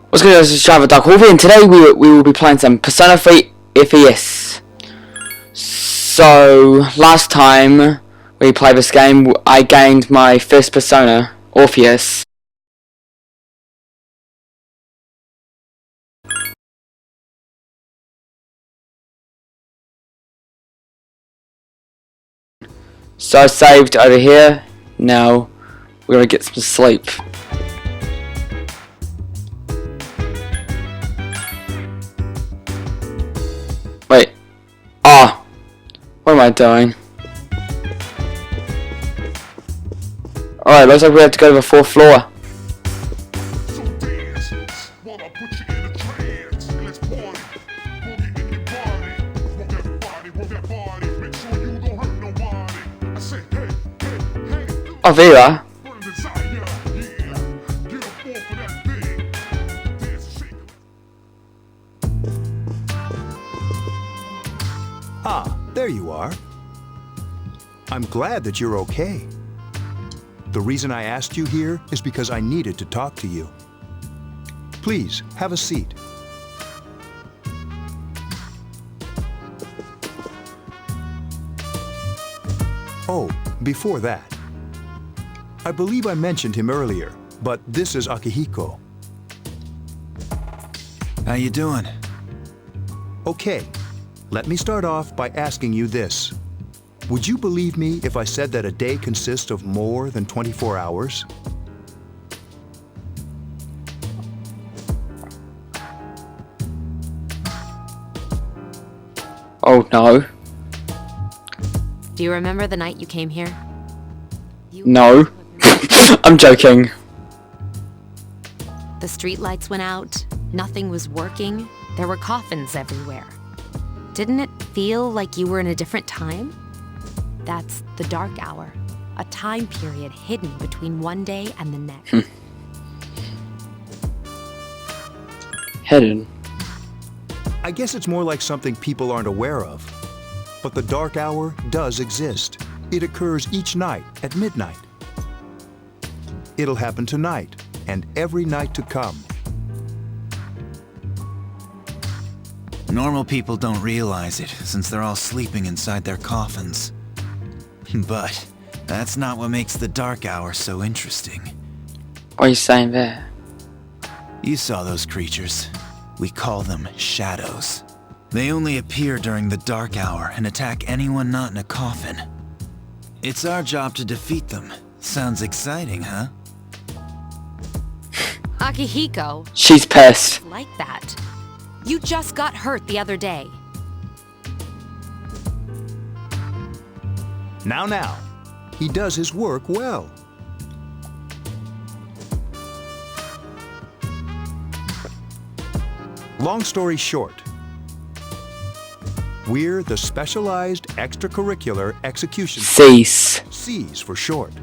What's good guys, it's Java Dark Wolfie, and today we will be playing some Persona 3 FES. So, last time we played this game, I gained my first Persona, Orpheus. So I saved over here, now we're gonna get some sleep. Wait. Oh. What am I doing? Alright, looks like we have to go to the 4th floor. Oh, there you are. Ah, there you are. I'm glad that you're okay. The reason I asked you here is because I needed to talk to you. Please, have a seat. Oh, before that, I believe I mentioned him earlier, but this is Akihiko. How you doing? Okay. Let me start off by asking you this. Would you believe me if I said that a day consists of more than 24 hours? Oh no. Do you remember the night you came here? No. I'm joking. The streetlights went out, nothing was working, there were coffins everywhere. Didn't it feel like you were in a different time? That's the dark hour, a time period hidden between one day and the next. Hidden. I guess it's more like something people aren't aware of. But the dark hour does exist. It occurs each night at midnight. It'll happen tonight and every night to come. Normal people don't realize it, since they're all sleeping inside their coffins. But that's not what makes the dark hour so interesting. What are you saying there? You saw those creatures. We call them shadows. They only appear during the dark hour and attack anyone not in a coffin. It's our job to defeat them. Sounds exciting, huh? Akihiko! She's pissed. Like that. You just got hurt the other day. Now. He does his work well. Long story short, we're the Specialized Extracurricular Execution Cease. C's for short.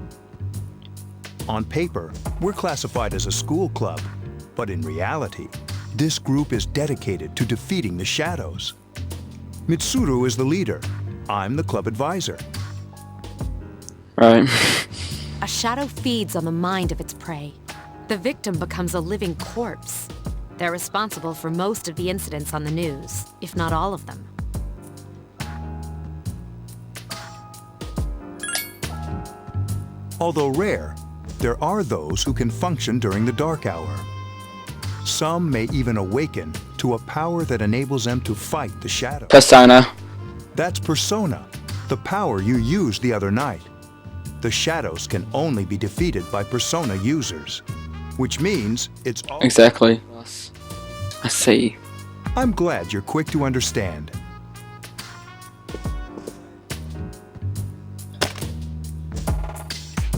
On paper, we're classified as a school club, but in reality, this group is dedicated to defeating the shadows. Mitsuru is the leader. I'm the club advisor. Right. A shadow feeds on the mind of its prey. The victim becomes a living corpse. They're responsible for most of the incidents on the news, if not all of them. Although rare, there are those who can function during the dark hour. Some may even awaken to a power that enables them to fight the shadow. Persona. That's persona, the power you used the other night. The shadows can only be defeated by persona users, which means it's all... Exactly. I see. I'm glad you're quick to understand.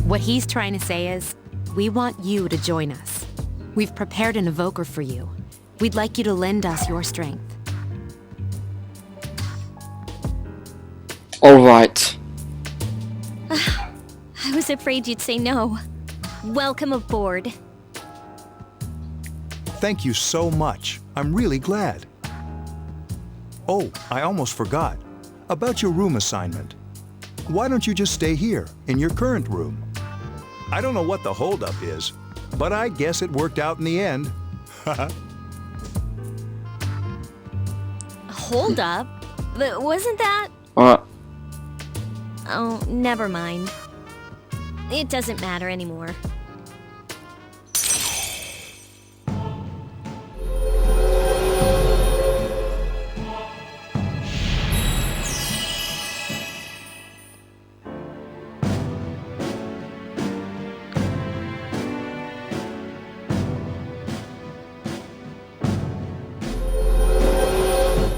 What he's trying to say is, we want you to join us. We've prepared an evoker for you. We'd like you to lend us your strength. Alright. I was afraid you'd say no. Welcome aboard. Thank you so much. I'm really glad. Oh, I almost forgot. About your room assignment. Why don't you just stay here, in your current room? I don't know what the holdup is, but I guess it worked out in the end. Hold up. Wasn't that... What? Oh, never mind. It doesn't matter anymore.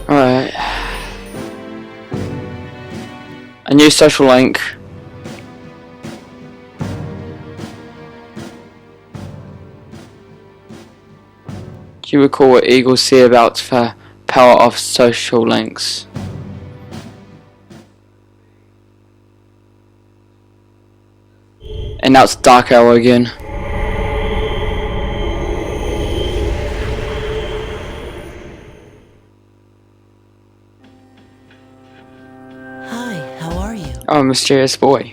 Alright. A new social link. Do you recall what Eagles say about the power of social links? And now it's Dark Hour again. Hi, how are you? Oh, mysterious boy.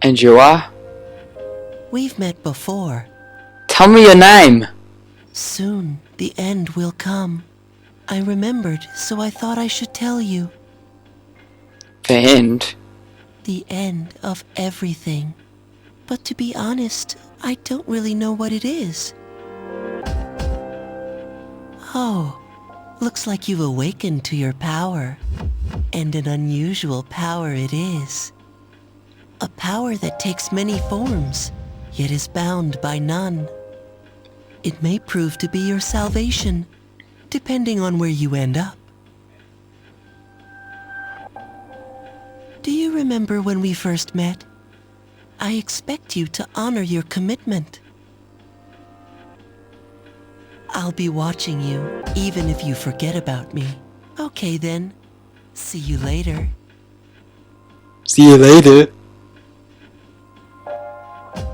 And you are? We've met before. Tell me your name! Soon, the end will come. I remembered, so I thought I should tell you. The end? The end of everything. But to be honest, I don't really know what it is. Oh, looks like you've awakened to your power. And an unusual power it is. A power that takes many forms, yet is bound by none. It may prove to be your salvation, depending on where you end up. Do you remember when we first met? I expect you to honor your commitment. I'll be watching you, even if you forget about me. Okay then. See you later. See you later.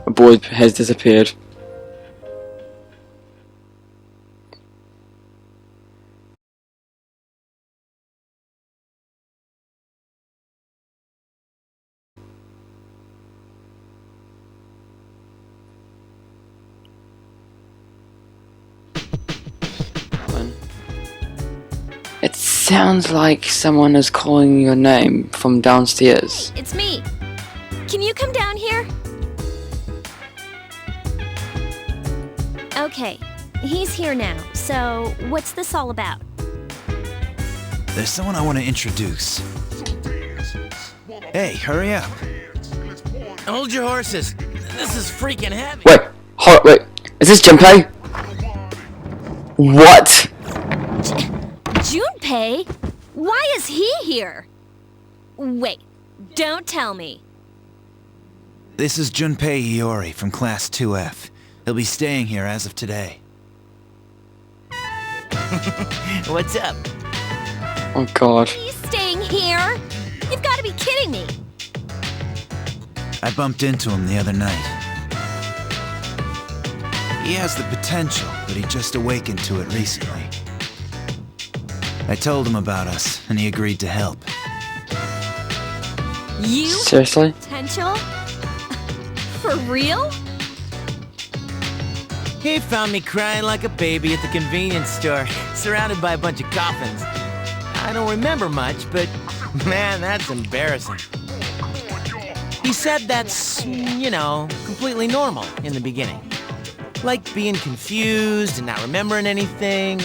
A boy has disappeared. It sounds like someone is calling your name from downstairs. It's me. Can you come down here? Okay, he's here now. So, what's this all about? There's someone I want to introduce. Hey, hurry up. Hold your horses. This is freaking heavy. Wait. Is this Junpei? What? Junpei? Why is he here? Wait, don't tell me. This is Junpei Iori from Class 2F. He'll be staying here as of today. What's up? Oh god. He's staying here? You've got to be kidding me. I bumped into him the other night. He has the potential, but he just awakened to it recently. I told him about us, and he agreed to help. You? Seriously? Potential? For real? He found me crying like a baby at the convenience store, surrounded by a bunch of coffins. I don't remember much, but man, that's embarrassing. He said that's, you know, completely normal in the beginning. Like being confused and not remembering anything.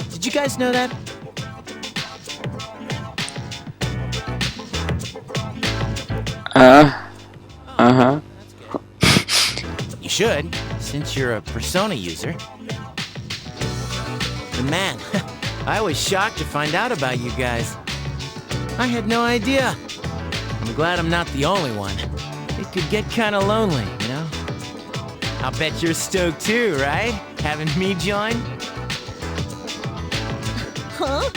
Did you guys know that? Uh-huh. You should, since you're a Persona user. But man, I was shocked to find out about you guys. I had no idea. I'm glad I'm not the only one. It could get kinda lonely, you know? I'll bet you're stoked too, right? Having me join? Huh?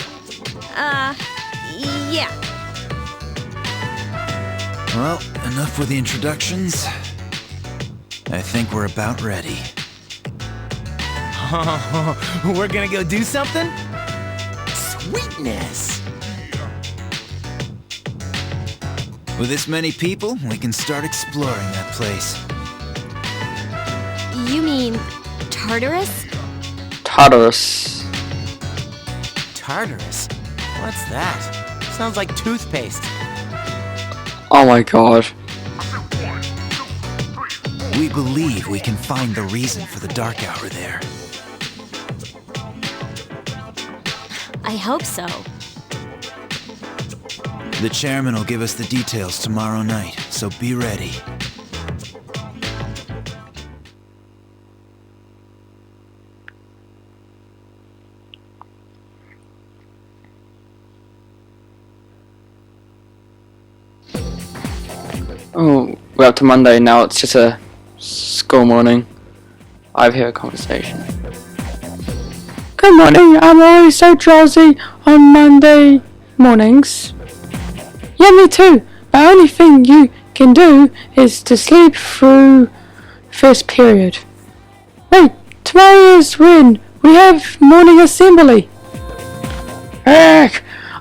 Yeah. Well, enough with the introductions. I think we're about ready. We're gonna go do something? Sweetness! With this many people, we can start exploring that place. You mean Tartarus? Tartarus. Tartarus? What's that? Sounds like toothpaste. Oh my god. We believe we can find the reason for the dark hour there. I hope so. The chairman will give us the details tomorrow night, so be ready. Oh, we're up to Monday now. It's just a school morning. I've heard a conversation. Good morning. I'm always so drowsy on Monday mornings. Yeah, me too. The only thing you can do is to sleep through first period. Wait, tomorrow is when we have morning assembly. Ugh,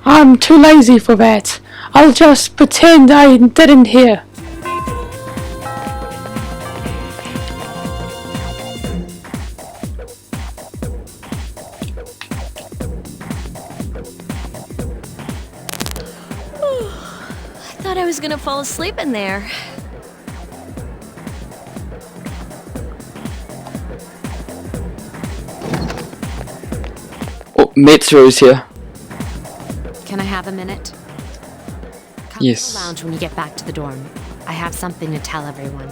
I'm too lazy for that. I'll just pretend I didn't hear. I thought I was gonna fall asleep in there. Oh, Mitsuru's here. Can I have a minute? Come Yes. to the lounge when you get back to the dorm. I have something to tell everyone.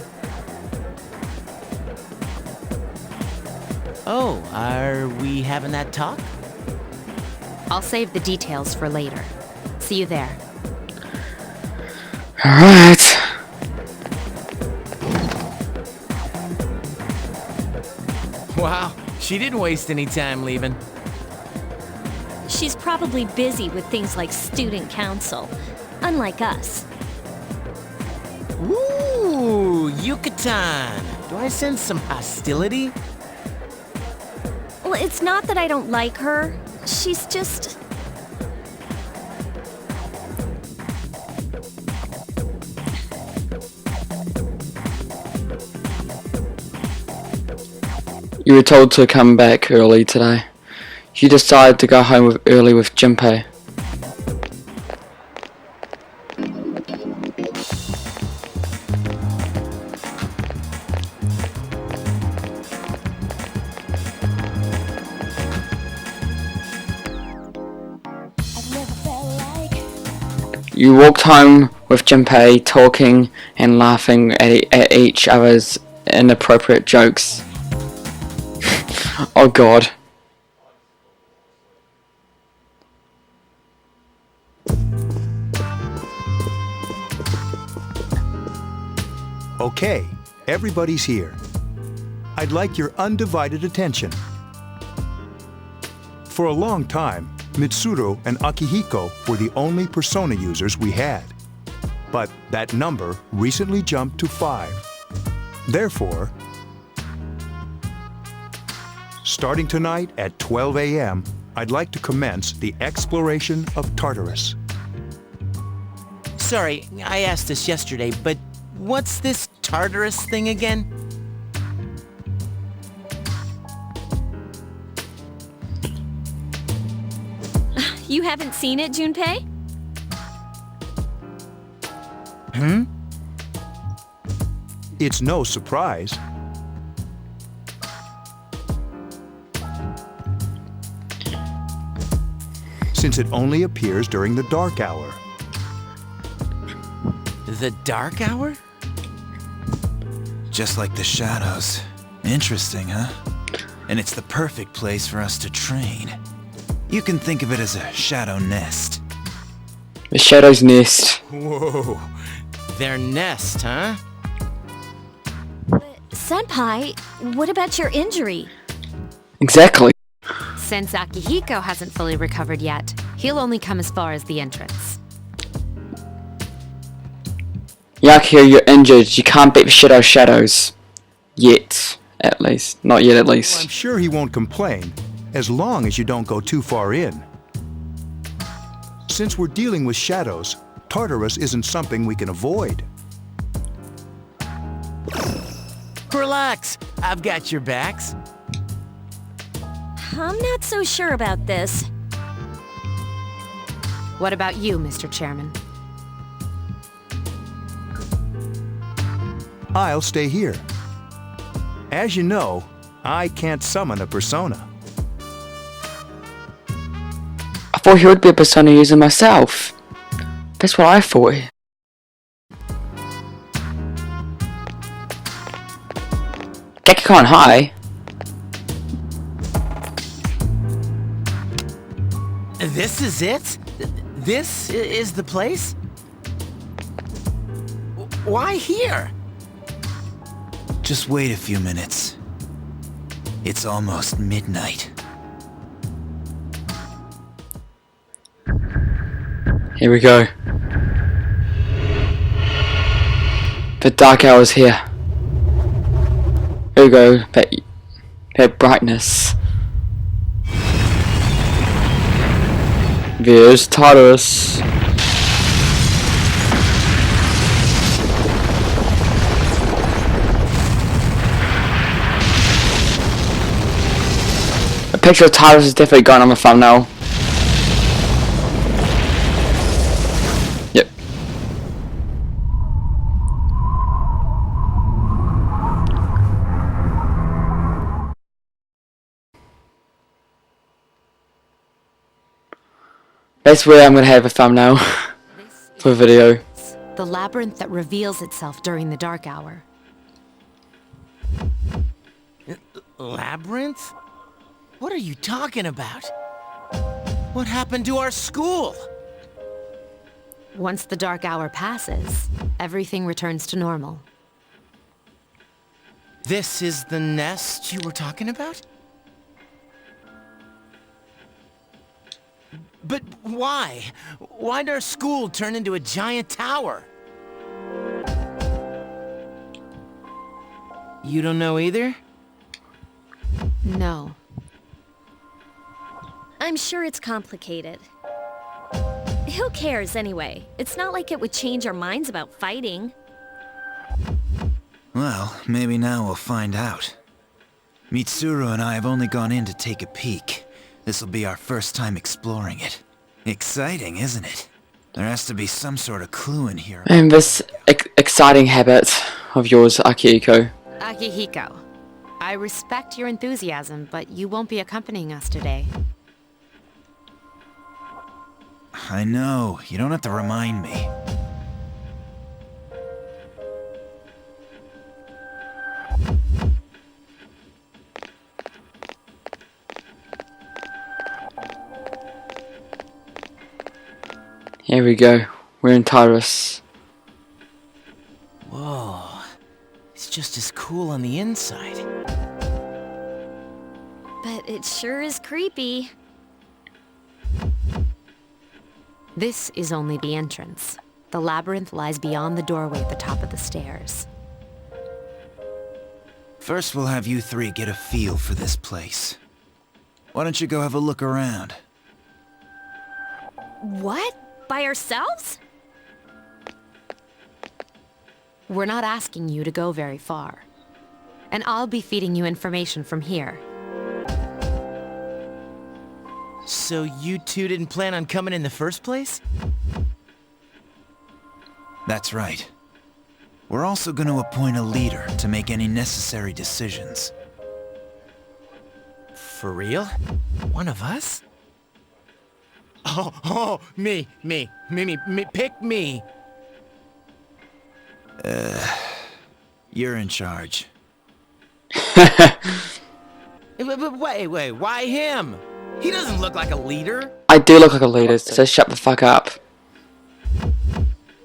Oh, are we having that talk? I'll save the details for later. See you there. Alright. Wow, she didn't waste any time leaving. She's probably busy with things like student council, unlike us. Ooh, Yucatan. Do I sense some hostility? Well, it's not that I don't like her. She's just... You were told to come back early today. You decided to go home early with Junpei. You walked home with Junpei, talking and laughing at each other's inappropriate jokes. Oh god. Okay, everybody's here. I'd like your undivided attention. For a long time, Mitsuru and Akihiko were the only Persona users we had. But that number recently jumped to 5. Therefore, starting tonight at 12 a.m., I'd like to commence the exploration of Tartarus. Sorry, I asked this yesterday, but what's this Tartarus thing again? You haven't seen it, Junpei? It's no surprise. Since it only appears during the dark hour. The dark hour? Just like the shadows. Interesting, huh? And it's the perfect place for us to train. You can think of it as a shadow nest. The Shadow's Nest. Whoa. Their nest, huh? Senpai, what about your injury? Exactly. Since Akihiko hasn't fully recovered yet, he'll only come as far as the entrance. Yakio, you're injured. You can't beat the shadows. Yet, at least. Not yet, at Well, I'm least. sure he won't complain, as long as you don't go too far in. Since we're dealing with shadows, Tartarus isn't something we can avoid. Relax, I've got your backs. I'm not so sure about this. What about you, Mr. Chairman? I'll stay here. As you know, I can't summon a persona. I thought he would be a persona user myself. That's what I thought. Gekikon, hi. This is it? This is the place? Why here? Just wait a few minutes. It's almost midnight. Here we go. The dark hour is here. Here we go. That brightness. There's Tartarus. A picture of Tartarus is definitely gone on the thumbnail. Yep. That's where I'm gonna have a thumbnail for a video. The labyrinth that reveals itself during the dark hour. Labyrinth? What are you talking about? What happened to our school? Once the dark hour passes, everything returns to normal. This is the nest you were talking about? But why? Why'd our school turn into a giant tower? You don't know either? No. I'm sure it's complicated. Who cares anyway? It's not like it would change our minds about fighting. Well, maybe now we'll find out. Mitsuru and I have only gone in to take a peek. This'll be our first time exploring it. Exciting, isn't it? There has to be some sort of clue in here. And this exciting habit of yours, Akihiko. Akihiko, I respect your enthusiasm, but you won't be accompanying us today. I know, you don't have to remind me. Here we go. We're in Tartarus. Whoa. It's just as cool on the inside. But it sure is creepy. This is only the entrance. The labyrinth lies beyond the doorway at the top of the stairs. First, we'll have you three get a feel for this place. Why don't you go have a look around? What? By ourselves? We're not asking you to go very far. And I'll be feeding you information from here. So you two didn't plan on coming in the first place? That's right. We're also going to appoint a leader to make any necessary decisions. For real? One of us? Oh, me, pick me. You're in charge. But wait, why him? He doesn't look like a leader. I do look like a leader, so shut the fuck up.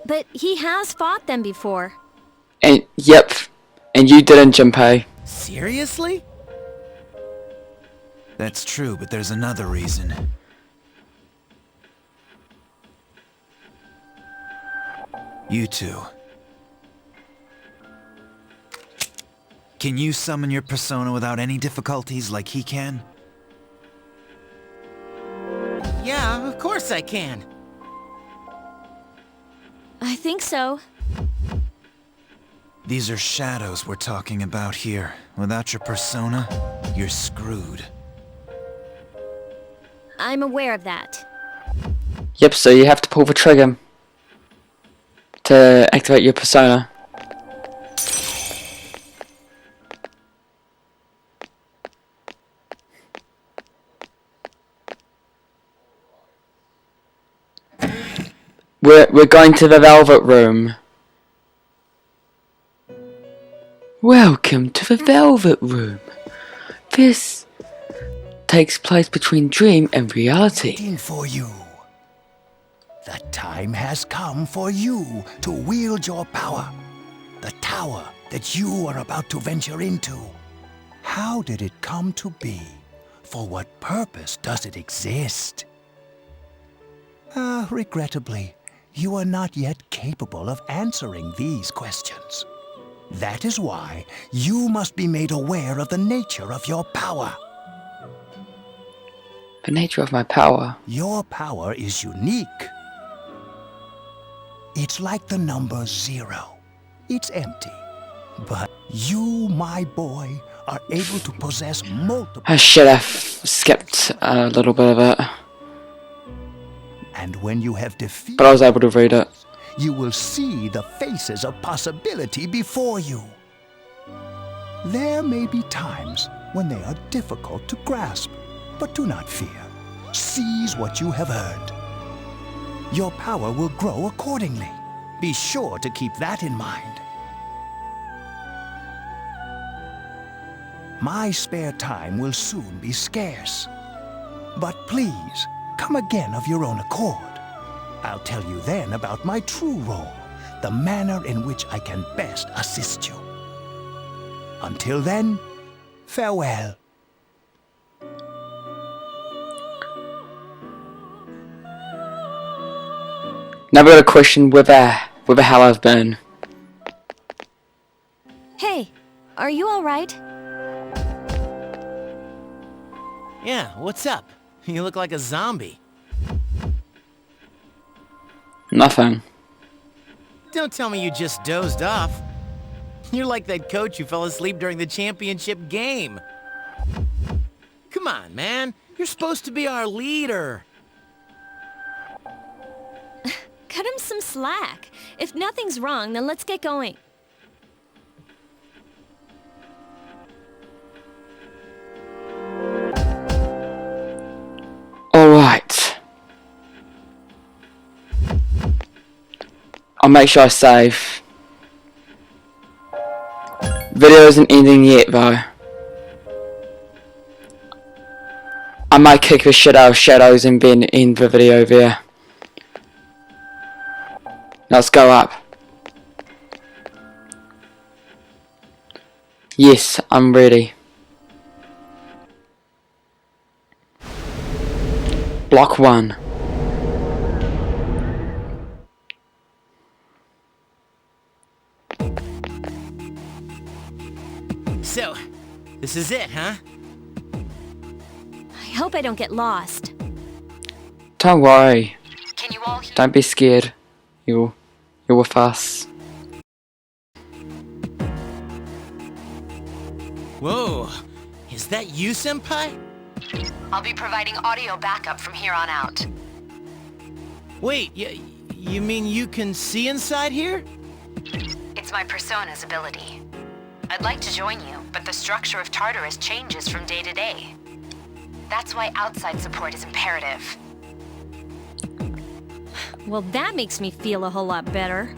But he has fought them before. And, yep. And you didn't, Junpei. Seriously? That's true, but there's another reason. You two. Can you summon your persona without any difficulties like he can? Yeah, of course I can. I think so. These are shadows we're talking about here. Without your persona, you're screwed. I'm aware of that. Yep, so you have to pull the trigger to activate your persona. We're going to the Velvet Room. Welcome to the Velvet Room. This takes place between dream and reality. Waiting for you. The time has come for you to wield your power. The tower that you are about to venture into. How did it come to be? For what purpose does it exist? Regrettably, you are not yet capable of answering these questions. That is why you must be made aware of the nature of your power. The nature of my power. Your power is unique. It's like the number 0. It's empty. But you, my boy, are able to possess multiple... I should have skipped a little bit of it. And when you have defeated... But I was able to read it. You will see the faces of possibility before you. There may be times when they are difficult to grasp, but do not fear. Seize what you have earned. Your power will grow accordingly. Be sure to keep that in mind. My spare time will soon be scarce. But please, come again of your own accord. I'll tell you then about my true role, the manner in which I can best assist you. Until then, farewell. Now we got a question where the hell I've been. Hey, are you alright? Yeah, what's up? You look like a zombie. Nothing. Don't tell me you just dozed off. You're like that coach who fell asleep during the championship game. Come on, man. You're supposed to be our leader. Cut him some slack. If nothing's wrong, then let's get going. Alright. I'll make sure I save. Video isn't ending yet though. I might kick the shit out of shadows and then end the video there. Let's go up. Yes, I'm ready. Block 1. So, this is it, huh? I hope I don't get lost. Don't worry. Can you all hear? Don't be scared. You're with us. Whoa, is that you, Senpai? I'll be providing audio backup from here on out. Wait, you mean you can see inside here? It's my persona's ability. I'd like to join you, but the structure of Tartarus changes from day to day. That's why outside support is imperative. Well, that makes me feel a whole lot better.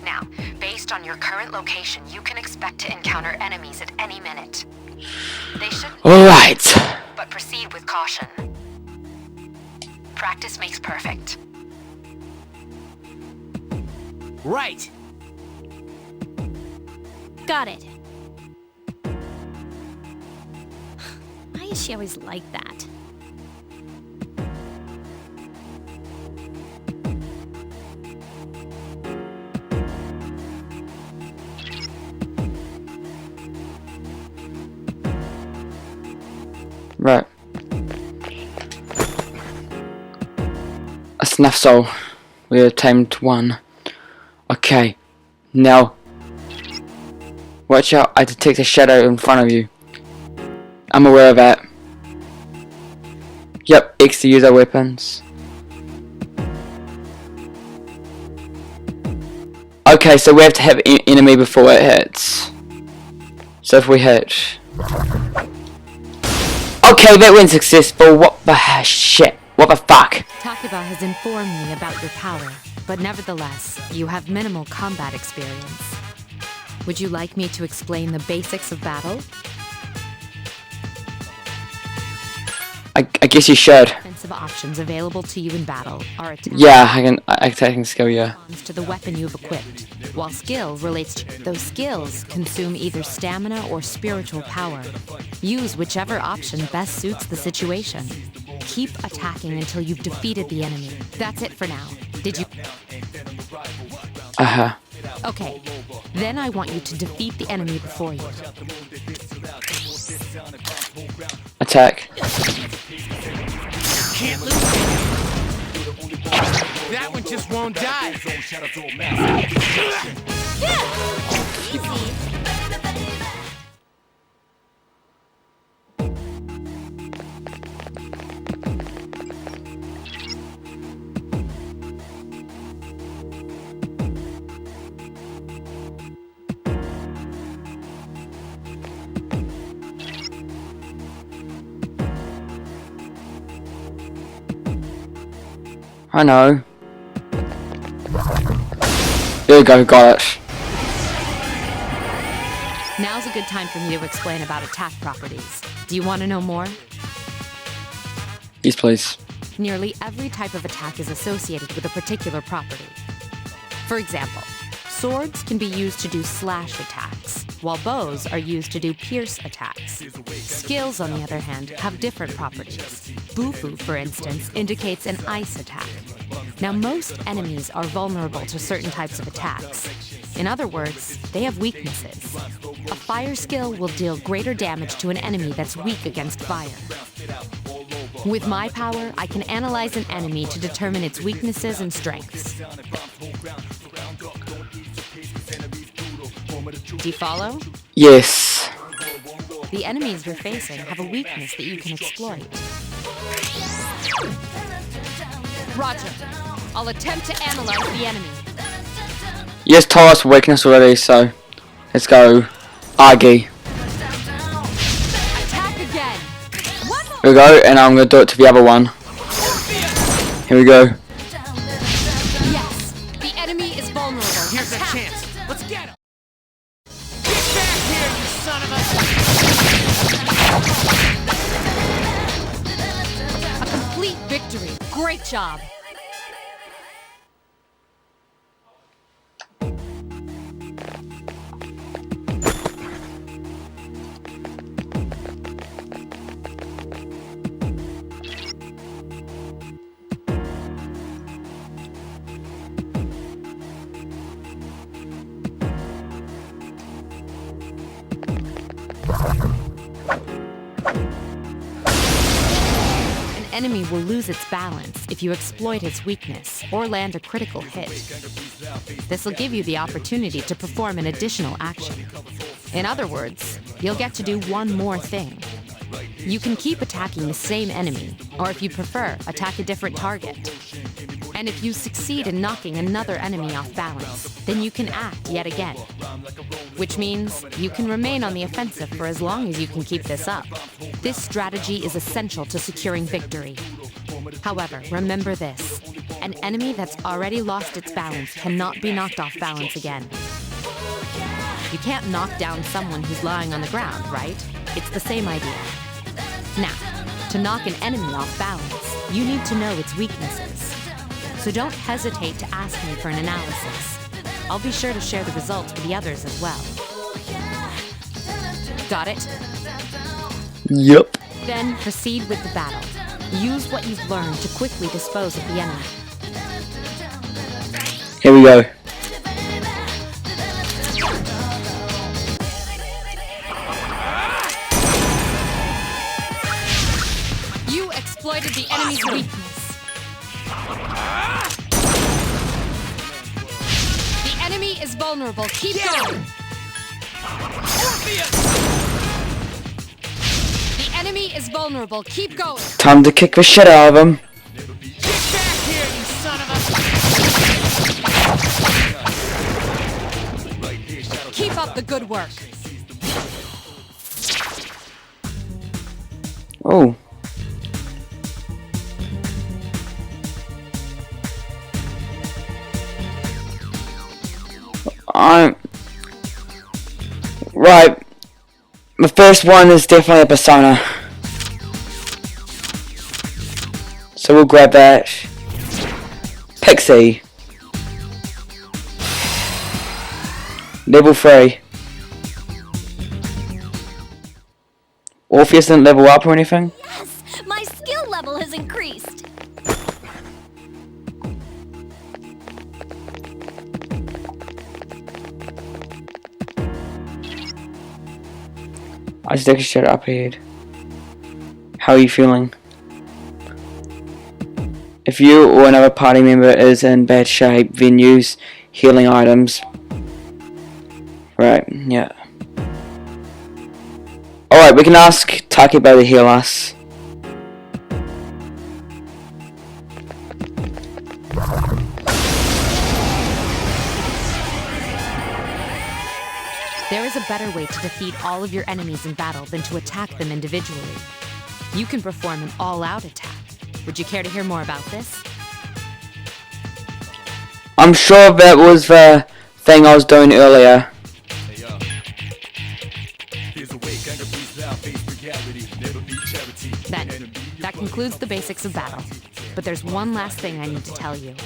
Now, based on your current location, you can expect to encounter enemies at any minute. They shouldn't, Alright. but proceed with caution. Practice makes perfect. Right. Got it. Why is she always like that? Right. A snuff soul. We have tamed one. Okay. Now. Watch out, I detect a shadow in front of you. I'm aware of that. Yep, X to use our weapons. Okay, so we have to have enemy before it hits. So if we hit... Okay, that went successful. What the shit? What the fuck? Takuba has informed me about your power, but nevertheless, you have minimal combat experience. Would you like me to explain the basics of battle? I guess you should. Offensive options available to you in battle are attack. Yeah, I can skill, yeah. To the weapon you've equipped, while skill relates to those skills consume either stamina or spiritual power. Use whichever option best suits the situation. Keep attacking until you've defeated the enemy. That's it for now. Did you? Uh-huh. Okay, then I want you to defeat the enemy before you. Attack. Can't lose. That one just won't die. Easy. I know. There you go, got it. Now's a good time for me to explain about attack properties. Do you want to know more? Yes, please. Nearly every type of attack is associated with a particular property. For example, swords can be used to do slash attacks, while bows are used to do pierce attacks. Skills, on the other hand, have different properties. Bufu, for instance, indicates an ice attack. Now, most enemies are vulnerable to certain types of attacks. In other words, they have weaknesses. A fire skill will deal greater damage to an enemy that's weak against fire. With my power, I can analyze an enemy to determine its weaknesses and strengths. Do you follow? Yes. The enemies you're facing have a weakness that you can exploit. Roger. I'll attempt to analyze the enemy. Yes, told us weakness already, so let's go. Argy. Attack again. Here we go, and I'm gonna do it to the other one. Here we go. Yes, the enemy is vulnerable. Here's a Attack. chance. Let's get him. Get back here, you son of a... A complete victory. Great job. An enemy will lose its balance if you exploit its weakness or land a critical hit. This will give you the opportunity to perform an additional action. In other words, you'll get to do one more thing. You can keep attacking the same enemy, or if you prefer, attack a different target. And if you succeed in knocking another enemy off balance, then you can act yet again. Which means you can remain on the offensive for as long as you can keep this up. This strategy is essential to securing victory. However, remember this. An enemy that's already lost its balance cannot be knocked off balance again. You can't knock down someone who's lying on the ground, right? It's the same idea. Now, to knock an enemy off balance, you need to know its weaknesses. So don't hesitate to ask me for an analysis. I'll be sure to share the results with the others as well. Got it? Yep. Then proceed with the battle. Use what you've learned to quickly dispose of the enemy. Here we go. You exploited the enemy's weakness. The enemy is vulnerable. Keep going. The enemy is vulnerable. Keep going. Time to kick the shit out of him. Get back here, you son of a... Keep up the good work. Oh. Right. The first one is definitely a persona. So we'll grab that. Pixie. Level 3. Orpheus didn't level up or anything? Yes! My skill level has increased! I just take a shit up ahead. How are you feeling? If you or another party member is in bad shape, then use healing items. Right, yeah. Alright, we can ask Takibo to heal us. There is a better way to defeat all of your enemies in battle than to attack them individually. You can perform an all-out attack. Would you care to hear more about this? I'm sure that was the thing I was doing earlier. Then, that concludes the basics of battle. But there's one last thing I need to tell you.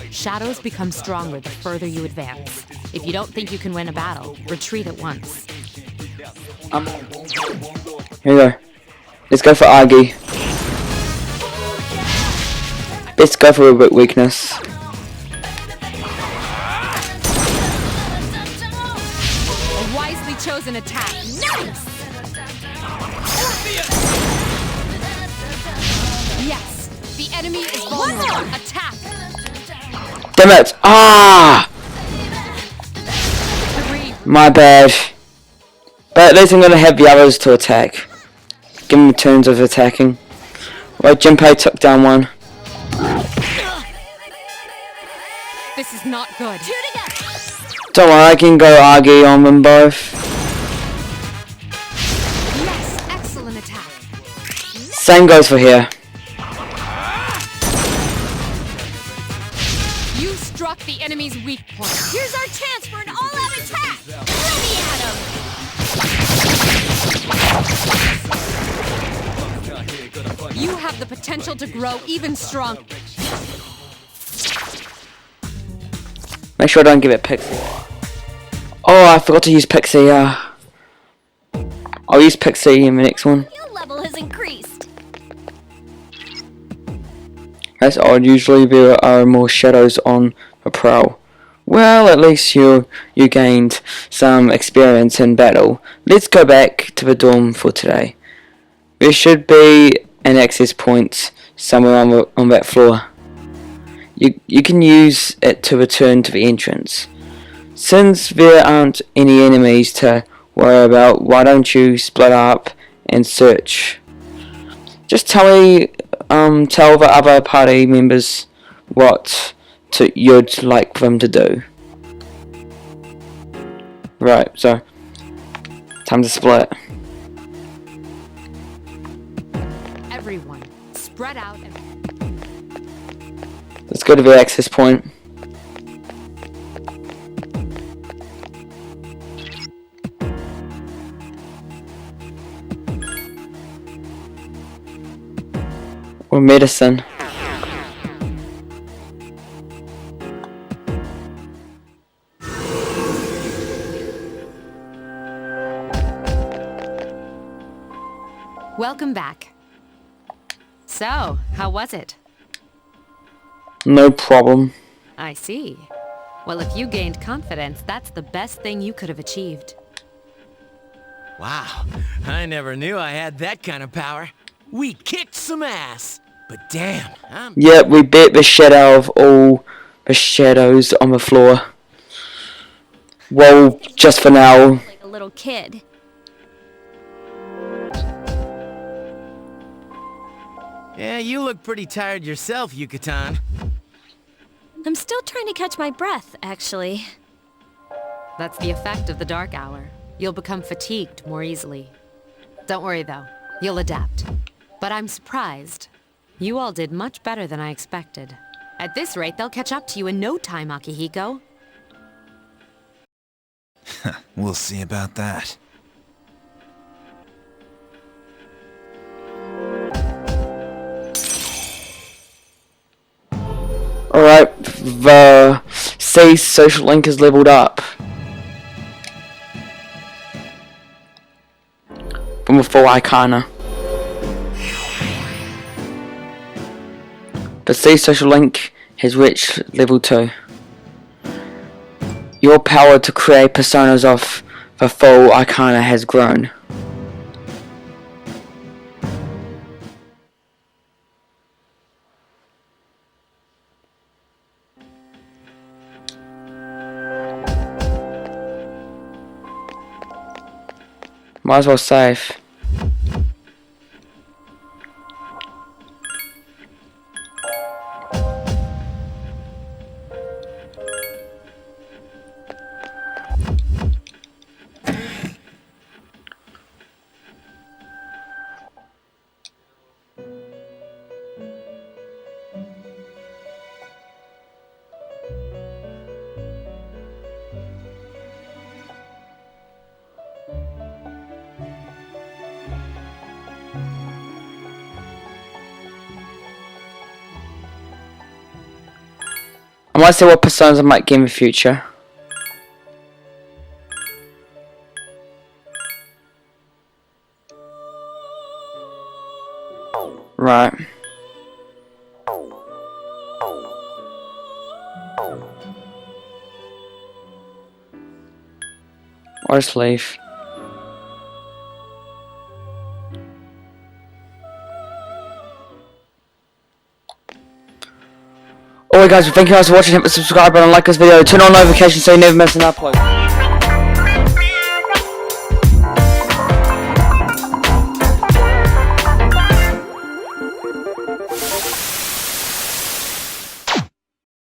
Shadows become stronger the further you advance. If you don't think you can win a battle, retreat at once. Here we go. Let's go for Agi. Let's go for a weakness. A wisely chosen attack. Nice! Yes, the enemy is vulnerable. Attack! Damn it! Ah! My bad. But at least I'm gonna have the others to attack. Give them the turns of attacking. Right, Jinpei took down one. This is not good. Don't worry, I can go Agi on them both. Yes, excellent attack. Same goes for here. You struck the enemy's weak point. Here's our chance for an all-out attack! Throw me at him! You have the potential to grow even stronger. Make sure I don't give it Pixie. Oh, I forgot to use Pixie. I'll use Pixie in the next one. Skill level has increased. That's odd. Usually there are more shadows on a prowl. Well, at least you gained some experience in battle. Let's go back to the dorm for today. There should be an access point somewhere on that floor. You can use it to return to the entrance. Since there aren't any enemies to worry about, why don't you split up and search Just tell me, tell the other party members what you'd like them to do. Right, so time to split. Everyone, spread out and... Let's go to the access point. Or medicine. Welcome back. So, how was it? No problem. I see. Well, if you gained confidence, that's the best thing you could have achieved. Wow, I never knew I had that kind of power. We kicked some ass. But damn, Yeah, we beat the shit out of all the shadows on the floor. Well, just for now. Like a little kid. Yeah, you look pretty tired yourself, Yucatan. I'm still trying to catch my breath, actually. That's the effect of the dark hour. You'll become fatigued more easily. Don't worry though, you'll adapt. But I'm surprised. You all did much better than I expected. At this rate, they'll catch up to you in no time, Akihiko. We'll see about that. Alright, the C social link is leveled up. From a full Icona. The C social link has reached level 2. Your power to create personas of the full Icona has grown. Might as well save. I might see what personas I might get in the future. Right. Or just leave. Alright guys, thank you guys for watching. Hit the subscribe button, like this video, turn on notifications so you never miss an upload.